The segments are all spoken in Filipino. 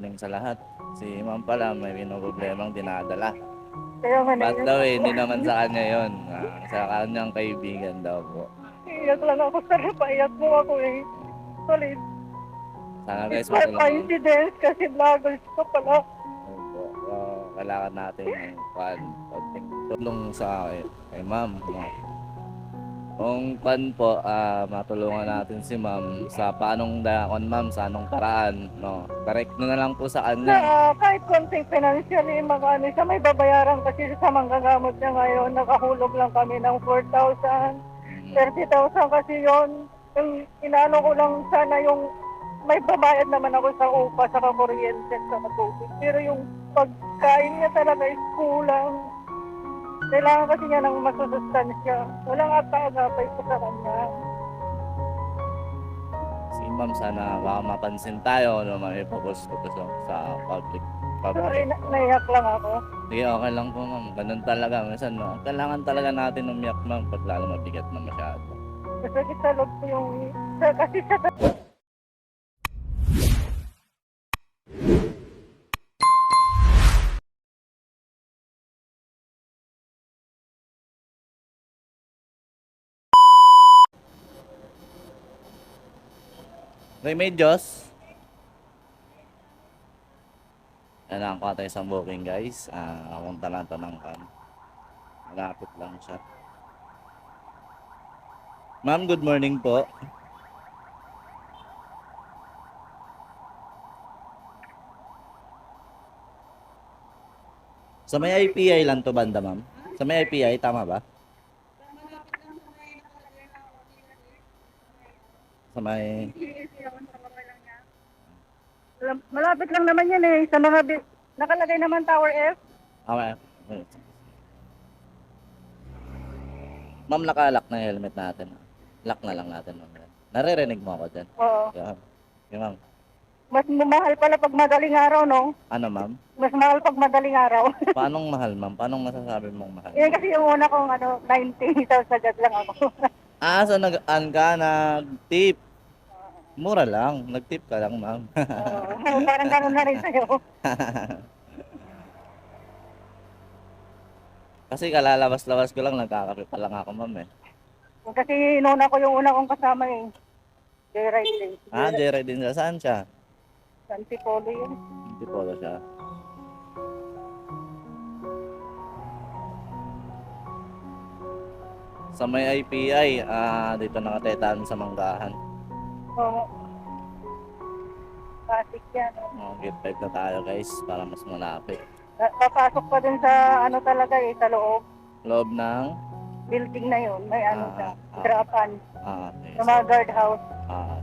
Sa lahat. Si ma'am pala may pinoproblemang dinadala. Kaya nga Ba't naiyak daw ako. hindi naman sa kanya yon, sa kanyang kaibigan daw po. Iyak lang ako sir, paiyak mo ako eh. Solid. Sana It's guys by matulungan. coincidence kasi vloggers ko pala. Opo, kailangan natin ng konting tulong sa kay ma'am. No? Kung pan po, matulungan natin si ma'am sa paanong dakon ma'am, sa anong paraan. No? Direct nyo na lang po sa Na kanya. kahit konting financially, mga ano siya, may babayaran kasi sa manggagamot niya ngayon. Nakahulog lang kami ng 4,000. Mm, 30,000 kasi yon. Yung inaano ko lang sana yung may babayad naman ako sa upa, sa kuryente, sa tubig. Pero yung pagkain niya talaga is kulang. Kailangan kasi niya ng masusustansya. Walang apa-agapay ko sa kanya. si ma'am sana baka mapansin tayo, no, may ipopost ko to sa public. Sorry, Public. naiyak lang ako. Sige, okay lang po ma'am. Ganun talaga. Minsan, no, kailangan talaga natin umiyak ma'am pag lalo mabigat na masyado. Masakit sa loob ko yung... Kasi sa Remedios. Yan ang kuha tayo sa booking guys. Punta lang ito ng kan. Malapit lang siya. Ma'am, good morning po. Sa may IPI lang to banda ma'am? Sa may IPI, tama ba? Sa may... malapit lang naman yan eh. Sa mga... Nakalagay naman Tower F. Okay. Ma'am, nakalock na yung helmet natin. Lock na lang natin ma'am. Naririnig mo ako dyan. Oo. Yan. Yan ma'am. Mas mahal pala pag madaling araw, no? Ano ma'am? Mas mahal pag madaling araw. Paanong mahal ma'am? Paanong masasabi mong mahal? Yan kasi yung una kong 90, tapos agad lang ako. So nag-an ka, nag-tip. Mura lang. Nag-tip ka lang ma'am. Parang ganun na rin sa'yo. Kasi kalalabas-labas ko lang, nagkakape pa lang ako ma'am eh. Kasi inuna ko yung una kong kasama eh. Joyride din. Jerry din siya. Saan siya? Antipolo yun. Hindi polo siya. Sa may IPI, dito nakatetaan sa Manggahan. Oo. Pasig yan. Gate 5 na tayo guys, para mas malapit. Papasok pa din sa talaga eh, sa loob. Loob ng... Building na yun. May siya. ah, Drapan. okay. Sa mga guardhouse. Okay.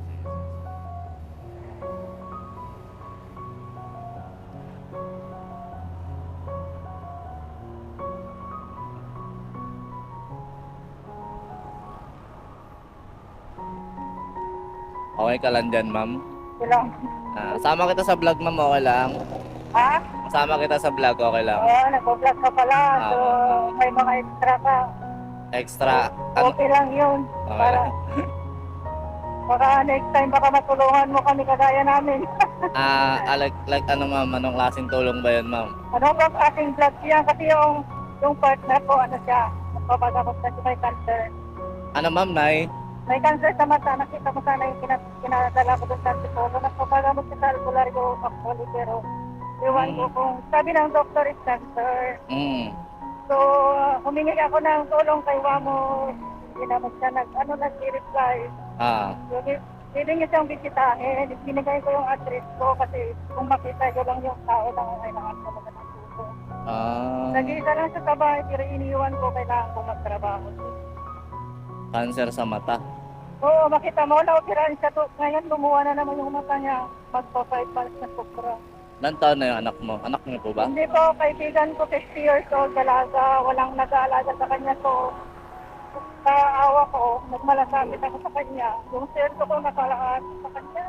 Okay ka lang dyan, ma'am? Ilang. Sama kita sa vlog, ma'am, okay lang? Ha? Sama kita sa vlog, okay lang? Oo, nag-vlog ka pala. So, may mga extra ka. Extra, ano? Okay lang yun. Okay Para, lang. baka next time baka matulungan mo kami kagaya namin. Like ano, ma'am? Anong klaseng tulong ba yun, ma'am? Ano bang ating vlog yan? Kasi yung partner ko, siya, nagpapagamot kasi may cancer. Ano, ma'am, Nay? May cancer sa mata, nakita mo sana yung kinadala ko doon sa Antipolo. Nagpapagamot siya sa albularyo actually, pero iwan ko kung sabi ng doctor is cancer. So, humingi ako ng tulong kay Wamo. Hindi naman siya nag-reply. So, hindi niya siyang bisitahin. Binigay ko yung address ko kasi kung makita ko lang yung tao lang ang kailangan ko naman ng tulong. Nag-iisa lang siya sa bahay, pero iniwan ko kailangan ko magtrabaho. Cancer sa mata. Oo, makita mo, naoperahan siya to. Ngayon, lumuha na naman yung mata niya. Magpa-5 months na sobra. Ilan taon na yung anak mo? Anak niyo po ba? Hindi po, kaibigan ko 50 years old, dalaga. Walang nag-aalaga sa kanya. So, sa awa ko, nagmalasakit ako sa kanya. Yung sweldo ko nakalaan sa kanya.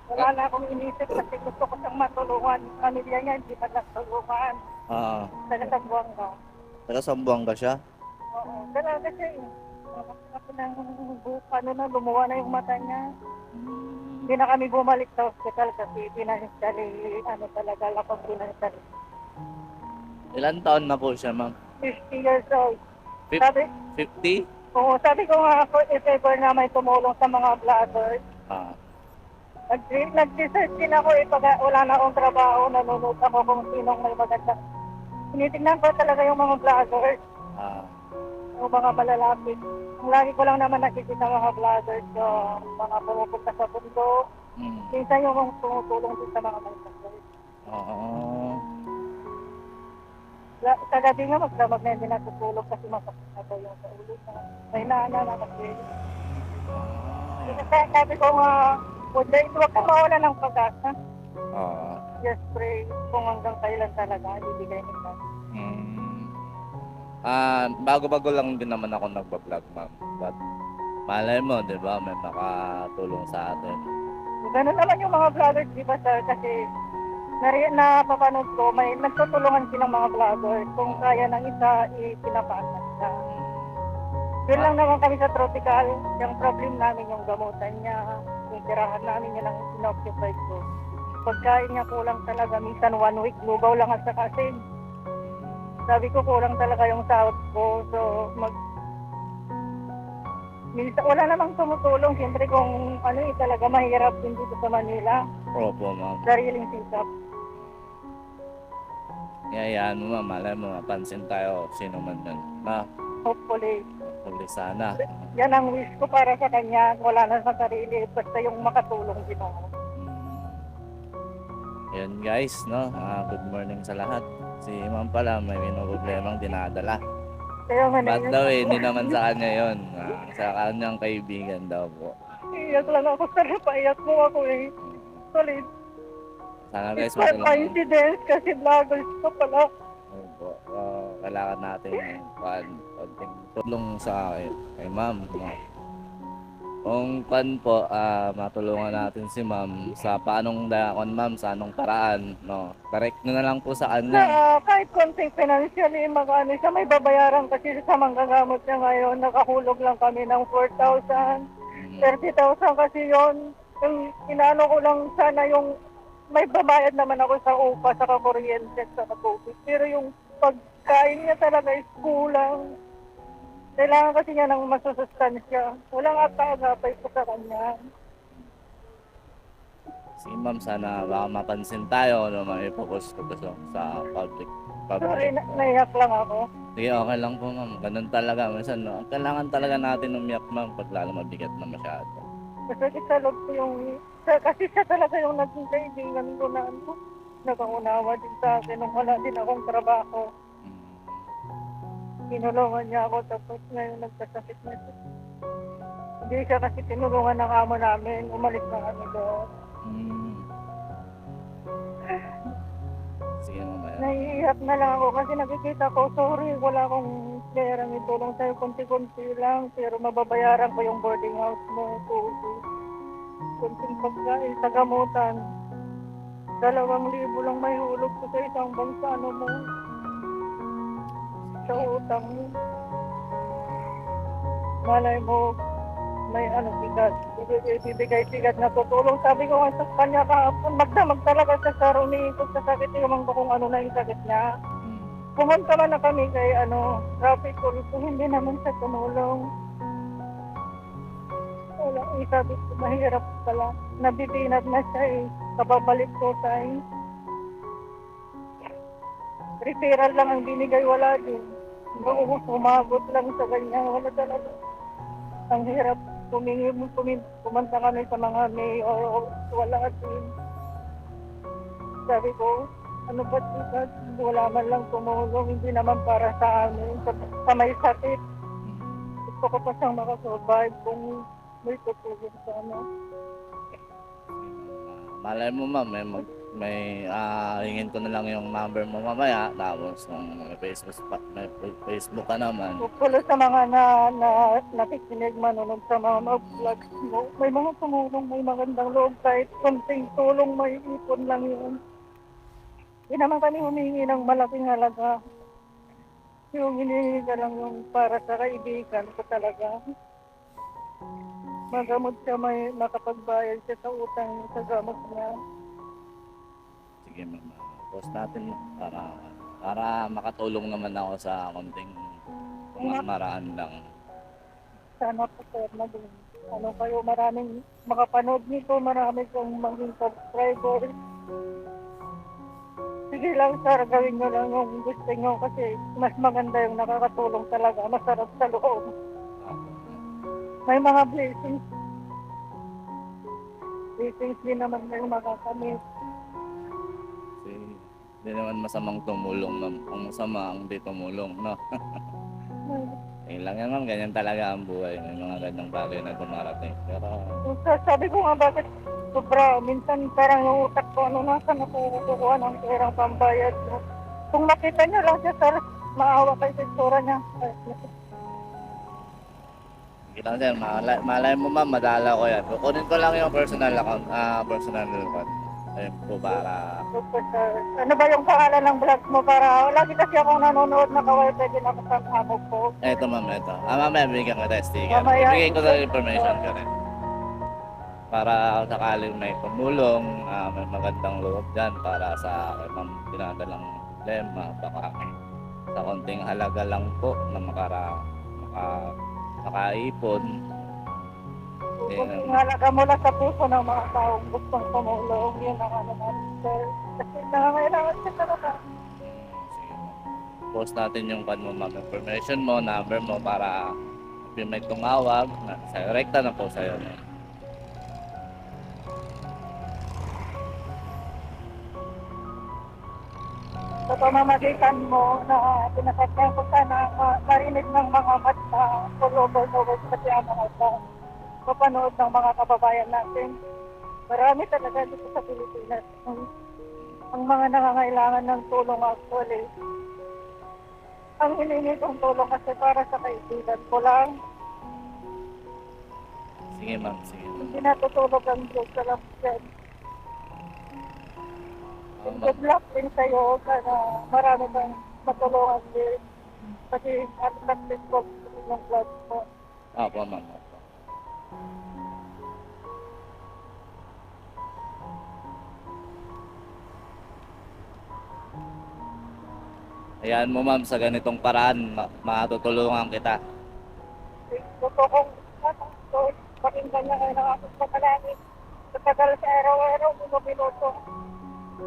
Wala na akong inisip kasi gusto ko siyang matulungan. Pamilya niya, hindi pa natulungan. Taga Sambuanga. Taga Sambuanga siya? Oo, dalaga siya eh. Ako ng lumuha na yung mata niya. Hindi na kami bumalik sa hospital kasi financially, ano talaga, lack of financial. Ilan taon na po siya, ma'am? 50 years old. Fif- Sabi, 50? oo, sabi ko nga ako, if ever na may tumulong sa mga vloggers, Ah, nag-research din ako eh, pag wala na akong trabaho, nanonood ako kung sinong may maganda. Tinitignan ko talaga yung mga vloggers, ah, yung mga malalapit. Ang lagi ko lang naman nakikita mga vloggers, yung mga pumupunta sa bundok. mm, Minsan yung tumutulong din sa mga vloggers. oo. Kagabi nga magdamag na hindi natutulog kasi masakit na daw yung sa ulo. May naana na kasi. Kasi sabi ko nga, huwag kang mawala ng pag-asa. Oo. Just pray kung hanggang kailan talaga ibigay ni God. Bago-bago lang din naman ako nagba-vlog, ma'am. But, malay mo, di ba, may makatulong sa atin. Ganun naman yung mga vloggers, di ba sir? Kasi napapanood ko, may nagtutulungan silang mga vloggers. Kung kaya ng isa, ipinapasa nila. Yun lang naman kami sa tropical. Yung problem namin yung gamutan niya. Yung tirahan namin yun ang inoccupy ko. Pagkain niya kulang talaga. Minsan 1 week, lugaw lang at saka asin. Sabi ko kulang talaga yung sahod ko. So, minsan, wala namang tumutulong. Siyempre kung ano talaga mahirap din dito sa Manila. Opo, ma'am. Sariling sikap. Yayaan mo, ma'am. Malay mo, mapansin tayo sino man yun. Hopefully. Huli sana. Yan ang wish ko para sa kanya. Wala na sa sarili. Basta yung makatulong din ako. Yan guys, no? Good morning sa lahat. Si ma'am pala may problema dinadala. Kaya nga Ba't daw hindi naman sa kanya yun. Sa kanyang kaibigan daw po. iyak lang ako. Pero paiyak mo ako eh. Solid. Sana guys It's not matulungan. coincidence kasi vloggers ko pala. Opo. Kailangan natin yung konting tulong sa kay ma'am. No? Kung po, matulungan natin si ma'am sa paanong dakon ma'am, sa anong paraan. No? Correct nyo na lang po sa kanya. Kahit konting financially, magano siya, may babayaran kasi sa manggagamot niya ngayon. Nakahulog lang kami ng 4,000. 30,000 kasi yon. Yung inano ko lang sana yung may babayad naman ako sa upa, sa kuryente, sa tubig. Pero yung pagkain niya talaga is kulang. Kailangan kasi niya ng masusustansya. Walang agapay ko sa kanya. Si ma'am, sana baka mapansin tayo, no, maipopost ko to sa public. Sorry, naiyak lang ako. Sige, okay lang po ma'am. Ganun talaga. Minsan, no, kailangan talaga natin umiyak ma'am pag lalo mabigat na masyado. Kasi sa loob ko yung... Kasi siya talaga yung naging kaibigan ko na ano. Nakaunawa din sa akin nung wala din akong trabaho. Tinulungan niya ako tapos ngayon nagkasakit na siya. Hindi siya kasi tinulungan ng amo namin. Umalis na kami doon. Sige mamaya. Naiiyak na lang ako kasi nakikita ko, sorry, wala akong perang itulong sa'yo, kunti-kunti lang. Pero mababayaran ko yung boarding house mo, kunting pagkain sa gamutan. 2,000 lang may hulog ko sa isang bansa, ano mo, sa utang mo. Malay mo, may bigat, ibibigay bigat na tutulong. Sabi ko nga sa kanya kahapon, magdamag talaga sa umiikot sa sakit yung mga kung ano na yung sakit niya. Pumunta man na kami kay traffic police, hindi naman siya tumulong. Wala, sabi ko, mahirap pala. Nabibinat na siya kababalik ko tayo. Referral lang ang binigay, wala din. Umabot lang sa kanya, wala talaga. Ang hirap, pumunta kami sa mga mayor, wala din. Sabi ko, ano ba ito? Wala man lang tumulong, hindi naman para sa amin, sa may sakit. Gusto ko pa siyang makasurvive kung may tutulong sa Malay mo ma'am, may hingin ko na lang yung number mo mamaya, tapos may Facebook ka naman. Pulo sa mga nakikinig, manonood sa mga vlogs mo, may mga tumulong, may magandang loob, kahit konting tulong, may ipon lang yun. Hindi naman kami humingi ng malaking halaga. Yung hinihingi ka lang yung para sa kaibigan ko talaga. magamot siya, may makapagbayad siya sa utang sa gamot niya. Sige ma'am, post natin para makatulong naman ako sa konting maraan lang. Sana po sir, maging ano kayo, maraming makapanood nito, marami kong maging subscriber. Sige lang sir, gawin nyo lang yung gusto nyo kasi mas maganda yung nakakatulong talaga, masarap sa loob. May mga blessings. Blessings din naman na yung makakamit. Kasi hindi naman masamang tumulong ma'am. Ang masama ang di tumulong, no? Yun lang yan ma'am, ganyan talaga ang buhay. May mga ganyang bagay na dumarating. Pero Sabi ko nga bakit sobra, minsan parang yung utak ko, ano nasa nakukuha ng perang pambayad. Kung makita nyo lang siya sir, maawa kayo sa itsura niya. sige lang sir, malay mo ma'am, madala ko yan. Kukunin ko lang yung personal account, personal account. Ayun po para... Super sir. Ano ba yung pangalan ng vlog mo para lagi kasi akong nanonood na kaway pwede na kasama ko. Eto ma'am, eto. Mamaya bigyan ko tayo sticker. Mamaya. Bigay ko na information ko rin. Para sakaling may tumulong, may magandang loob dyan para sa kay ma'am dinadalang problema. Baka sa konting halaga lang po na makaipon. Kung halaga mula sa puso ng mga taong gustong tumulong, yun ang ano natin sir. Kasi nangangailangan siya talaga. Sige ma'am. Post natin yung mo ma'am, information mo, number mo para kung may tumawag, rekta na po sa'yo. Sa pamamagitan mo na pinasasyan ko sana marinig ng mga mata all over the world kasi ang mga mapanood ng mga kababayan natin. Marami talaga dito sa Pilipinas. Ang mga nangangailangan ng tulong actually. Ang hiningi kong tulong kasi para sa kaibigan ko lang. Sige ma'am, sige. Hindi natutulog ang Diyos sa lahat. Good luck din sa'yo. Sana marami kang matulungan din. Kasi at least ko yung vlog mo. Opo ma'am. Opo. Ayan mo ma'am, sa ganitong paraan, matutulungan kita. Gusto kong pakinggan niya kayo ng aking pakalangin. Sa tagal sa araw-araw, minuto.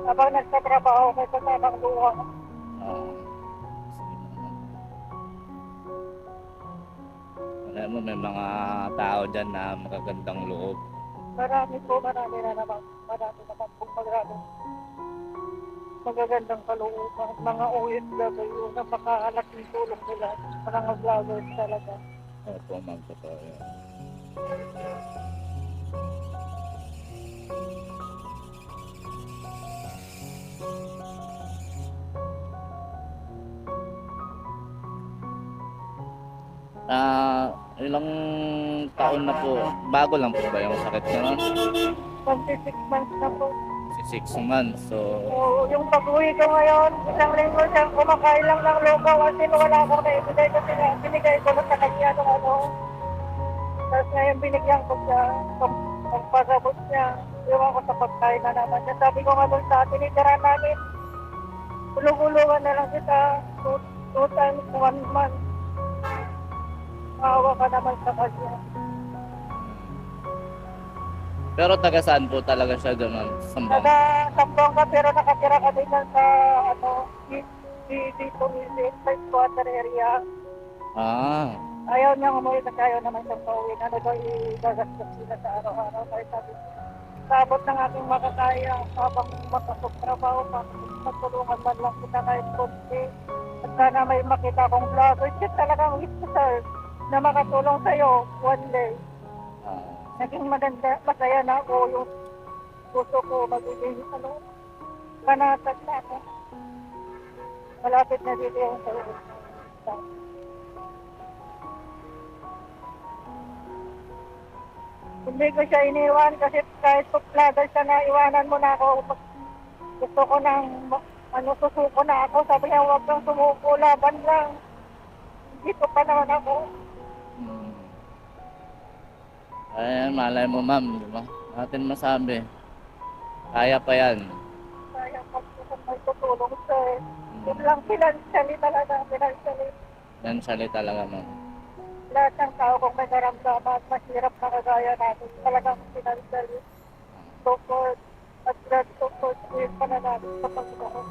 Habang nagtatrabaho may kasamang luha. Sige ma'am. Alam mo, may mga tao dyan na magagandang loob. Marami na naman. Marami naman pong magagandang kalooban. Mga OFW na makakalaking tulong nila. Mga vloggers talaga. Opo ma'am, totoo yan. Ilang taon na po, bago lang po ba yung sakit niya no? 26 months na po. 6 months, so So, yung pag-uwi ko ngayon, isang linggo siyang kumakain lang ng loka kasi wala akong naibigay kasi binigay ko na sa kanya nung ano. Tapos ngayon binigyan ko siya, pagpasabot niya, iwan ko sa pagkain na naman niya. Sabi ko nga doon sa tinitira namin, ulong-ulungan na lang kita, 2 times 1 month. Maawa ka naman sa kanya. pero taga saan po talaga siya doon ma'am? Sambang? Sambong ka pero nakatira ka din sa ano, dito sa squatter area. Ayaw niya umuwi kasi ayaw naman siyang pauwi. Ano daw igagastos sila sa araw-araw. Kaya sabi, sabot ng aking makakaya habang makasok trabaho, matulungan man lang kita kahit konti. At sana may makita akong vlog. Kasi talagang wish ko sir na makatulong sa'yo one day. Naging maganda, masaya na ako yung puso ko magiging panatag na ako. Malapit na dito yung sa'yo. Hindi ko siya iniwan kasi kahit vlogger siya na iwanan mo na ako. Gusto ko nang susuko na ako. Sabi niya, huwag kang sumuko, laban lang. Hindi ko pa naman ako. Eh, malay mo ma'am, di ba? Natin masabi. Kaya pa yan. Kaya pag kung may tutulong sir, yun lang financially talaga, financially. Yan sali talaga ma'am. Lahat ng tao kung may karamdaman, mahirap na kagaya natin, talagang financially support at God support din pa na natin sa Panginoon.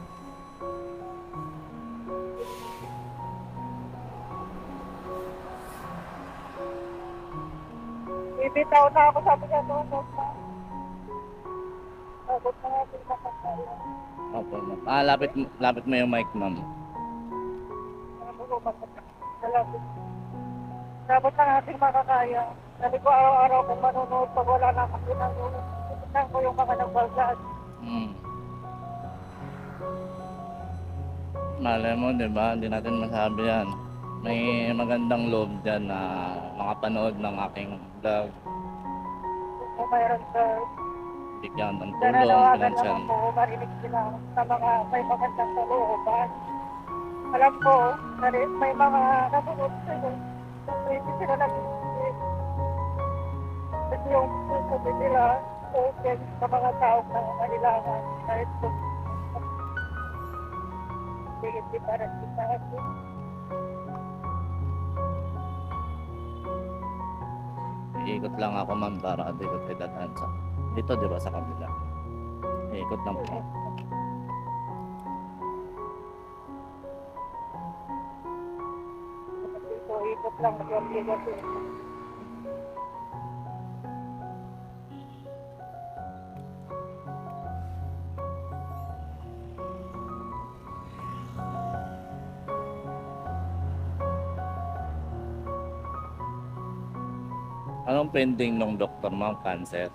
Bibitaw na ako, sabi niya noon, abot na natin makakaya. Opo ma'am. Ah, lapit mo yung mic ma'am. Salamat. Dapat na natin makakaya. Sabi ko araw-araw kung manunood pag wala na akong ginagawa. Tignan ko yung mga nagbagaan. Hmm. Malay mo, di ba? Hindi natin masabi yan. May magandang loob dyan na makapanood ng aking vlog. Kung mayroon sa Bigyan ng tulong, nananawagan financial. naman ko, marinig sila sa mga may magandang kalooban. Alam ko, may mga nanonood sila. Hindi sila nag-isip. Kasi yung sasabi nila, open sa mga taong nangangailangan. Kahit kung hindi para kita. Iikot lang ako ma'am para dito kay dadaan sa dito, di ba, sa kabila. Iikot lang po. So, ikot lang mag-ortigas. Anong pending ng doktor ma'am? Cancer?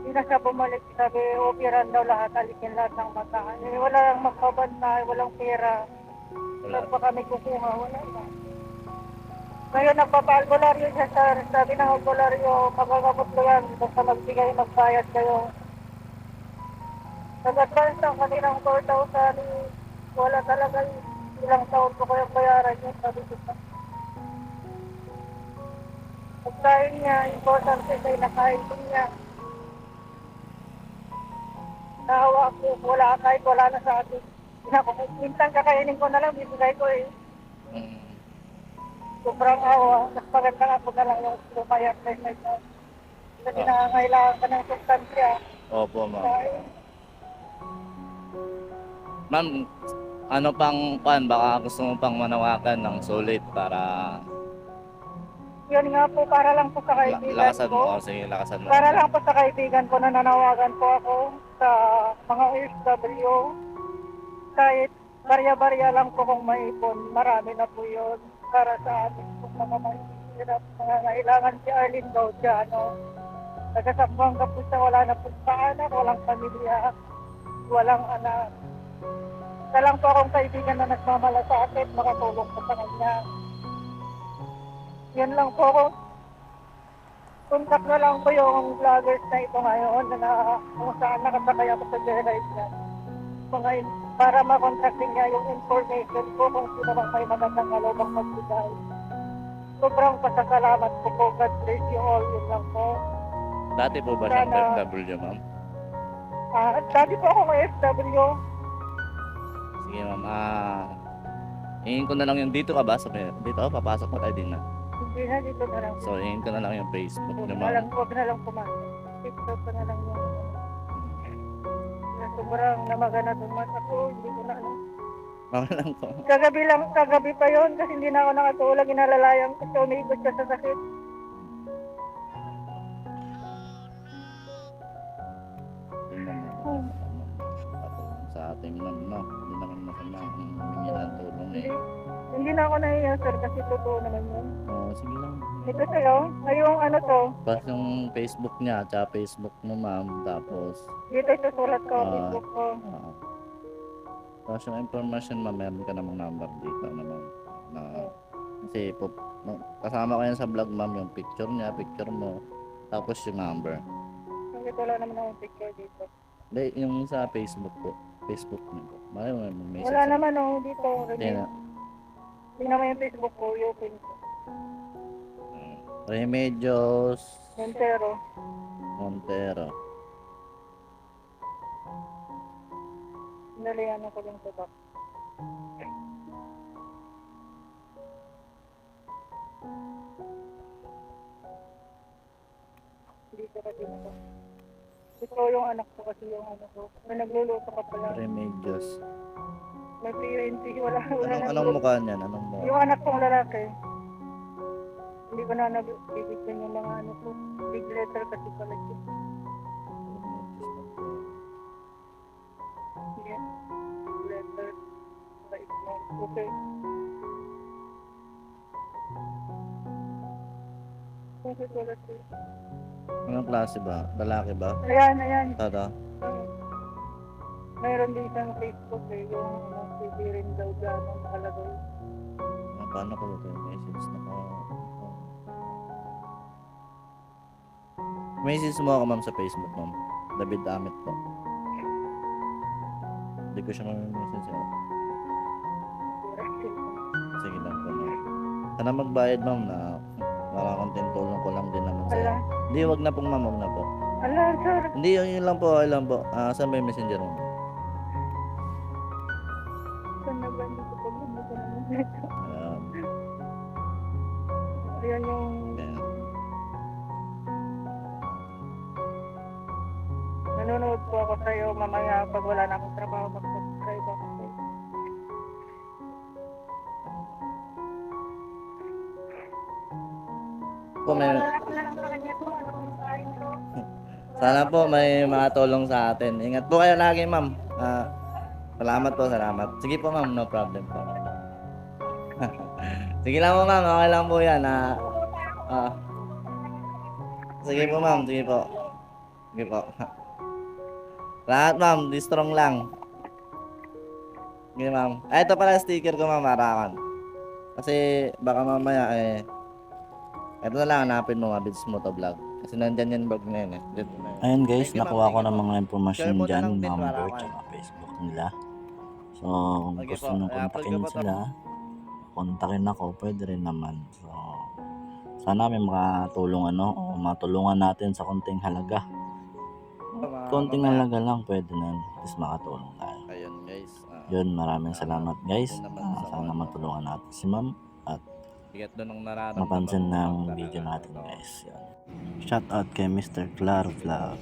Hindi na siya bumalik. Sabi, operan daw lahat, alikin lahat ng mata. Eh, wala lang magpabantay, walang pera. Wala. Saan pa kami kukuha? Wala na. Ngayon, nagpapa-albularyo siya, sir. Sabi ng albularyo, magagamot ko yan. Basta magbigay, magbayad kayo. Nag-advance ang kanilang 4,000. Wala talaga ilang taon ko kayong bayaran yun. Sabi ko pa. Pagkain niya, important kasi nakain din niya. Nahawa ako, wala kahit wala na sa akin. Minsan kakainin ko na lang, bibigay ko eh. Mm. Sobrang awa, mas maganda nga po na lang yung lumayas kay my God. Kasi nangangailangan ka ng sustansya. Opo ma'am. Dahil, Ma'am, ano pang baka gusto mo pang manawagan ng sulit para yun nga po, para lang po sa kaibigan lakasan mo. ko. O, sige, lakasan mo. Para lang po sa kaibigan ko na nanawagan po ako sa mga OFW. Kahit barya-barya lang po kung maipon, marami na po yun para sa amin kung mga mahirap. Nangangailangan si Arlene Gaudiano. Nagkasabang po siya, wala na po anak, walang pamilya, walang anak. Isa lang po akong kaibigan na nagmamalasakit, makatulong po sa kanya. Yan lang po ako. Contact na lang po yung vloggers na ito ngayon na kung saan nakasakay ako sa J-Ride niya. Para makontact niya yung information ko kung sino bang may magandang kalobang magbigay. Sobrang pasasalamat po. God bless you all. Yun lang po. Dati po ba siyang Sana- FW ma'am? At dati po akong OFW. Sige ma'am, hingin ko na lang yung dito ka ba? Dito, papasok pa tayo din na. Hindi na dito na lang. So, hingin ko na lang yung Facebook niyo Huwag ma'am. na lang pumasok. TikTok ko na lang yung sobrang namaga na itong mata ko. Hindi ko na alam. Okay lang po. Kagabi pa yon kasi hindi na ako nakatulog. Inalalayang kasi umiikot siya sa sakit. Yun naman. Sa ating ma'am, no? Hindi naman masama ang humingi ng tulong eh. Hindi na ako nahiya sir kasi totoo naman yun. Oo, sige lang. Ito sa'yo, ngayong ano to, Tapos yung Facebook niya, tsaka Facebook mo ma'am, tapos dito isusulat ko, Facebook ko. tapos yung information ma'am, meron ka namang number dito naman. Na, kasi kasama ko yan sa vlog ma'am, yung picture niya, picture mo, tapos yung number. Nandito lang naman akong picture dito. Hindi, yung sa Facebook po. Facebook niyo po. May message. Wala naman oh, dito. Hindi na. Hindi naman yung Facebook ko, yung pin ko. Remedios Montero. Montero. Nalihan ako din sa bak. Dito ka din ako. Ito yung anak ko kasi yung ano ko. May nagluluto ka pala. Remedios. May PNC. Wala Anong nagluluto. mukha niyan? Anong mukha? Yung anak kong lalaki. Hindi ko na nabibigyan yung mga ano ko. Big letter kasi pala yun. Yes. Letter. Right now. Okay. Okay, wala siya. Anong klase ba? Lalaki ba? Ayan, ayan. Tata? Mayroon din siyang Facebook eh. Yung TV rin daw dyan. Ang nakalagay. Paano ko ito yung message na message mo ako ma'am sa Facebook ma'am. David Amit po. Hindi ko siya message eh. Sige lang po ma'am. Sana magbayad ma'am na makakontent tulong ko lang din naman Ala. sa'yo. Hindi, wag na pong ma'am, wag na po. Ala, sir. Hindi, yun lang po, okay lang po. Saan ba yung messenger mo? Saan na ba hindi ko pa bumaba naman nito? Ayan. Ayan yung... Ayan. Nanonood po ako sa'yo mamaya pag wala na akong trabaho mag-subscribe ako sa'yo. Po, may, Wala ko na lang sa kanya po. Ano kung saan ko? sana po may makatulong sa atin. Ingat po kayo lagi ma'am. Salamat po, salamat. Sige po ma'am, no problem po. Sige lang po ma'am, okay lang po yan. Sige po ma'am, sige po. Sige po. Lahat ma'am, di strong lang. Sige ma'am. Ito pala sticker ko ma'am, Arakan. Kasi baka mamaya ito na lang, hanapin mo, Mabits Motovlog. Kasi nandyan yung vlog na yun eh. Dito na yun. Ayun guys, Thank you, nakuha ma'am. ko Thank ng you po. mga impormasyon Share mo na dyan, lang din, number, Arakan. tsaka Facebook nila. So, kung Okay gusto po. nyo I-upload kontakin ko po to. sila, kontakin ako, pwede rin naman. So, sana may makatulong o matulungan natin sa konting halaga. Konting Mamaya. halaga lang, pwede na. At least makatulong tayo. Ayun guys. Yun, maraming salamat guys. Yun naman sa Sana ano. matulungan natin si ma'am at Bigat doon ang nararamdaman mapansin mo, ng talaga. video natin Ito. guys. Yan. Shout out kay Mr. Claro Vlog.